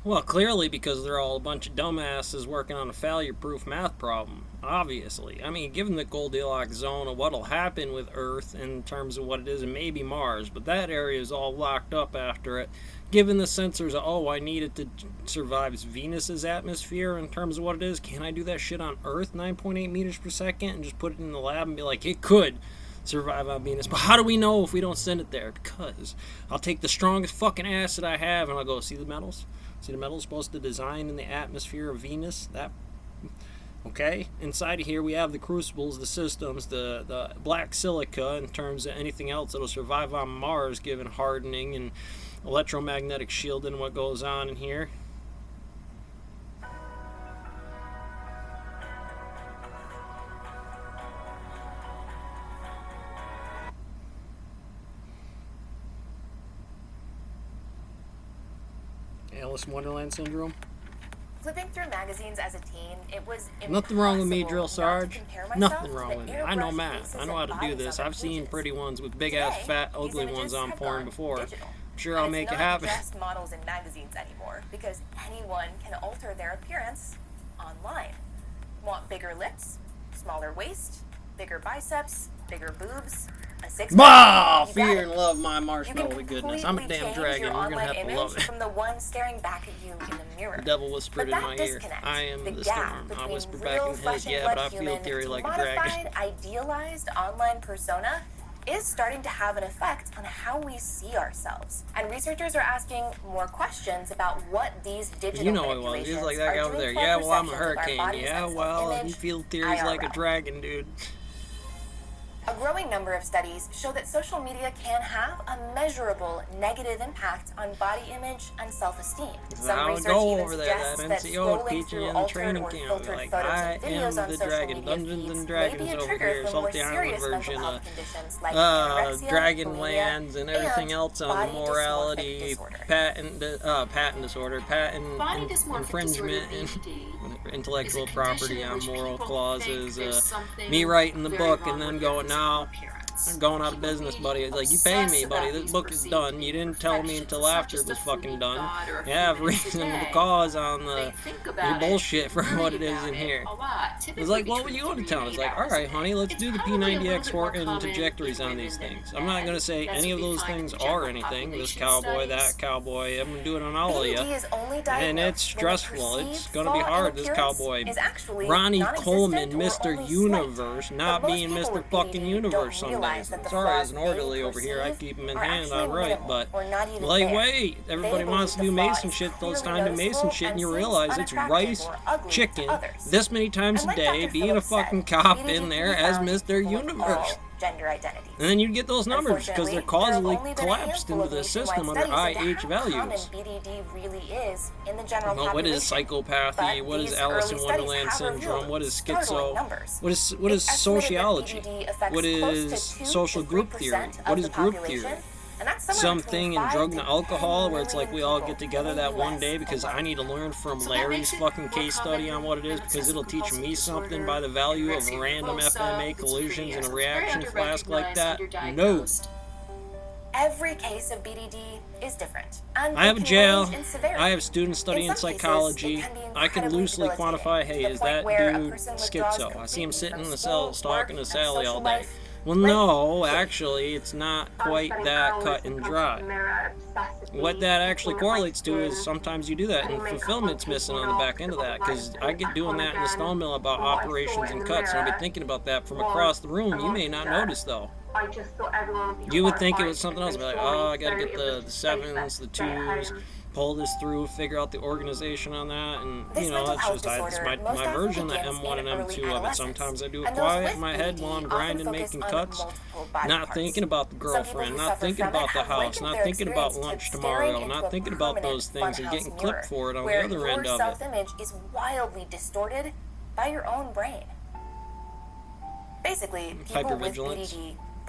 Well, clearly because they're all a bunch of dumbasses working on a failure-proof math problem. Obviously. I mean, given the Goldilocks zone of what'll happen with Earth in terms of what it is and maybe Mars, but that area is all locked up after it. Given the sensors, oh, I need it to survive Venus's atmosphere in terms of what it is, can I do that shit on Earth 9.8 meters per second and just put it in the lab and be like, it could survive on Venus? But how do we know if we don't send it there? Because I'll take the strongest fucking acid I have and I'll go, see the metals? See the metals supposed to design in the atmosphere of Venus? That okay? Inside of here we have the crucibles, the systems, the black silica in terms of anything else that'll survive on Mars given hardening and electromagnetic shielding what goes on in here. Alice in Wonderland syndrome. Flipping through magazines as a teen, it was Nothing wrong with me, Drill impossible not to Sarge. compare myself Nothing to wrong the with me. I know airbrushed math. faces I know how and to do bodies this. on I've their seen pages. pretty ones with big Today, ass, fat, these ugly ones images on have porn gone before. digital. I'm sure And I'll it's make it not happen. just models in magazines anymore, because anyone can alter their appearance online. Want bigger lips, smaller waist, bigger biceps, bigger boobs, a six-pack? Bah! You got Fear it. and love my You can marshmallowy goodness. I'm a completely damn change dragon. your You're gonna online have to image love it. from the one staring back at you in the mirror. The devil But whispered in that my ear. disconnect, I am the gap storm. I between whisper back real in flesh his. and Yeah, blood but I feel human theory to like a dragon. modified, idealized online persona is starting to have an effect on how we see ourselves. And researchers are asking more questions about what these digital You know it was. manipulations He's like that guy are over there. doing to our Yeah, well, I'm a perceptions of our hurricane. bodies Yeah, and well, you self-image feel theories like a IRL. dragon, dude. A growing number of studies show that social media can have a measurable negative impact on body image and self-esteem. Some I'll research go even over there, suggests that that NCO scrolling teaching through you in the altered training or camp. filtered Like, photos I and am videos on the social dragon. media Dungeons feeds and may be Dragons a over trigger here. for more Salty Island serious mental version health of conditions like anorexia, Dragon bulimia, Lands and everything and else on the body dysmorphic morality, disorder. patent disorder, patent Body dysmorphic infringement, disorder, and BDD, intellectual is a property condition in on which moral people clauses. think there's something Me writing the very book wrong and then with your going, physical now appearance. I'm going out of People business, being buddy. It's like, you pay me, obsessed buddy. about This these book is done. perceived You didn't tell me imperfections. until It's not after it just was a fucking fleeting done. thought or a few You have minutes a reasonable day. cause on They think your about bullshit it, for worry what it is about in it here. a lot. It's Typically like, what would between you go to 3 town? and It's 8 like, hours alright, a honey, day. let's It's do the probably a little P90X bit more and common trajectories in on women these than things. I'm not going to say men. That's any what of we those find in things the are general anything. This population cowboy, that studies. cowboy, I'm going to do it on all of you. BDD is only And diagnosed it's when the stressful. It's perceived going to be flaw in hard, this appearance cowboy. is actually Ronnie non-existent Coleman, or Mr. only slight. Universe, But not most being people Mr. with fucking BDD Universe don't some realize days. that the Sorry, as flaws an they orderly over here, I perceive keep him in are hand actually on right, minimal but or not even like, there. wait, everybody They wants to do believe the flaw Mason is shit till it's clearly time to Mason noticeable shit, and you seems realize it's unattractive rice, or ugly to chicken, others. this many times And a like day, Dr. being a Phillips fucking said, cop BDD in can there be as found Mr. in almost Universe. all gender identities. And then you get those numbers because they're Unfortunately, there have causally only been a collapsed handful into of the nationwide system under studies into IH how values. common BDD really is in the general Well, what is population. psychopathy? But What is these Alice early in studies Wonderland have syndrome? revealed What is startling schizo? numbers. What is It's estimated that sociology? BDD affects What close is to 2 social to group 3% theory? of What the is group population, theory? and that's somewhere Something between in 5 drug to and 10 alcohol where it's like million we all people get together in the that one US day because I alone. need to learn from So that Larry's makes it fucking more case study common on what it is than because it'll teach obsessive-compulsive me something disorder, by the value of anorexia random nervosa, FMA collisions schizophrenia. in a So it's very reaction flask like underrecognized, that. No. underdiagnosed. Every case of BDD is different, and I have a it can jail. range in severity. I have students studying In some cases, psychology. it can be I can incredibly loosely debilitating, quantify, hey, to the is point that where a dude person withdraws schizo? I see him completely sitting from in the school, cell work, talking to and Sally social all day. life. Well, no, actually, it's not quite that cut and dry. What that actually correlates to is sometimes you do that, and fulfillment's missing on the back end of that, because I get doing that in the stone mill about operations and cuts, and I've been thinking about that from across the room. You may not notice, though. You would think it was something else, be like, oh, I gotta get the sevens, the twos, pull this through, figure out the organization on that, and This you know, mental that's health just that's disorder my most often version, the begins M1 and in early M2 of it. adolescence, Sometimes I do it and those quiet with in my head BDD while I'm often grinding, focus making on cuts. multiple body Not parts. thinking about the Some people girlfriend, who not suffer thinking from it about the have house, likened not their thinking about experience lunch to tomorrow, staring not into a thinking about permanent those things and funhouse getting mirror, clipped for it on the where other end your of it. self-image is wildly distorted by your own brain. Basically, people with Hypervigilance. BDD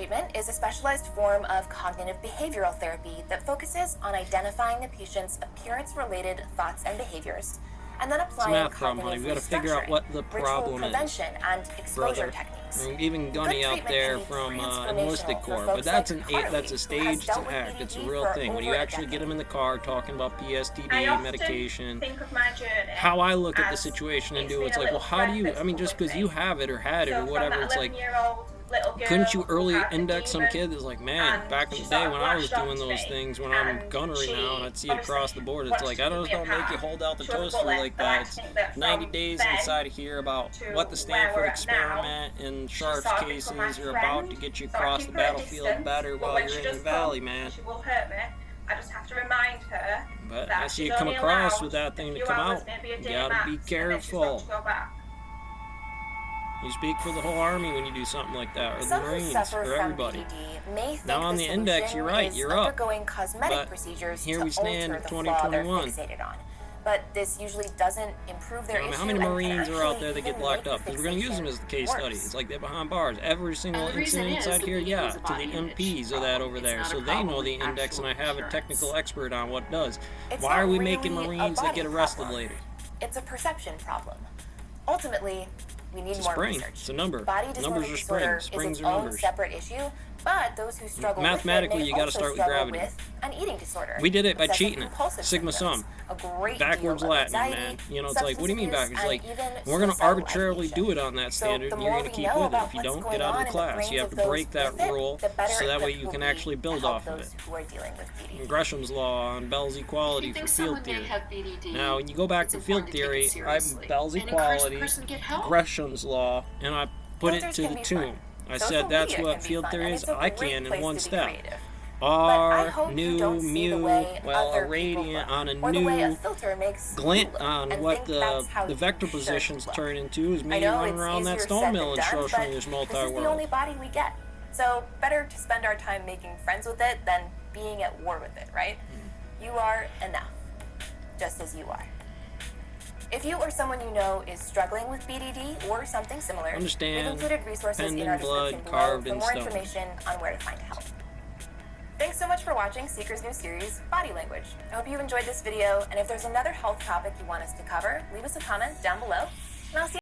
treatment is a specialized form of cognitive behavioral therapy that focuses on identifying the patient's appearance-related thoughts and behaviors, and then applying math problem, honey. cognitive We gotta figure out what the ritual problem is, prevention and exposure brother. techniques. And even Gunny Good out treatment there can be from transformational Enlisted for Corps, folks but that's like that's Carly, a who has stage, it's dealt a with hack, it's a BDD real for thing. When you over a actually get decade. them in the car talking about I PSTD, often medication, think of my journey how I look at the as situation and it's do, been it's a like, well, little how do thread you, that's I mean, just come with because you me. have it or had it So or from whatever, that it's like, 11-year-old little girl. Couldn't you who early had the index some demon, kid that's like, man, and back in she the sort day of when I was latched doing onto those me, things, when I'm and gunnery she now and I'd see it across the obviously board, it's wanted like, to I give just me a don't make you power. hold out the She was a toaster bully, like but I that. It's think that 90 from days then inside of here about to what the where Stanford we're at experiment in Sharp's sort of become my cases are about to friend. get you So I across keep the her at battlefield distance, better but while when you're she in the does valley, come, man. she will hurt me. I just have to remind her But that I see she's you come only across allowed with that thing a to few come hours, out. maybe a You day gotta max, be and then she's got careful. to go back. You speak for the whole army when you do something like that, or the Some who Marines, suffer or from everybody. BDD may think Now on the index, you're right, is you're up. undergoing cosmetic But procedures here to we stand alter in the flaw they're 2021. fixated on. But this usually doesn't improve their I mean, issue how many and can Marines are out there that actually get even locked make up? the Because we're going to use them as the case fixation study. worse. It's like they're behind bars. Every single And the reason incident is inside the here, BDD yeah, is a to body the image MPs of that problem. over It's there. not a So they problem know with the index, and I actual have a insurance. technical expert on what it does. It's Why not are we making really a Marines that body get arrested problem. later? It's a perception problem. Ultimately, we need It's a more spring. research. It's a number. Body Numbers dysmorphic are disorder springs. Springs is are its own numbers. separate issue, but those who struggle Mathematically, with it you may gotta also start with struggle gravity. with an eating disorder. We did it by obsessive cheating it. compulsive Sigma syndromes, sum. a great Backwards deal of Latin, anxiety, man. You know, it's like, what do you mean substance backwards? abuse, Like, and even we're going to suicidal arbitrarily ideation. do it on that So standard, the and you're more going to we keep know with it. about If you what's don't, going get out on of the in class. brains You have of to those break that with it, rule the better so that way equipped you we'll can be actually to build help off of those it. who are dealing with BDD. Gresham's law on Bell's If equality you for think field someone may theory. have BDD, Now, when you go back it's to field important to take theory, it seriously I'm Bell's and encourage the equality, person to get help. Gresham's law, and I put it Filters to can the be tomb. fun. I Social said that's media what can be field fun, theory and is. it's a I great can in place one to be step. creative. R, hope you new, don't see the mu, way well, other a people radiant look, on a or the way a new filter makes you glint look, on and what think that's how the you vector should positions look. turn into is I me know running it's around that easier stone said mill than in done, but Schrodinger's this is the multi-world. only body we get. So better to spend our time making friends with it than being at war with it, right? You are enough, just as you are. If you or someone you know is struggling with BDD or something similar, Understand, we've included resources penned in in our blood, description below carved for in more stone. information on where to find help. Thanks so much for watching Seeker's new series, Body Language. I hope you enjoyed this video, and if there's another health topic you want us to cover, leave us a comment down below, and I'll see you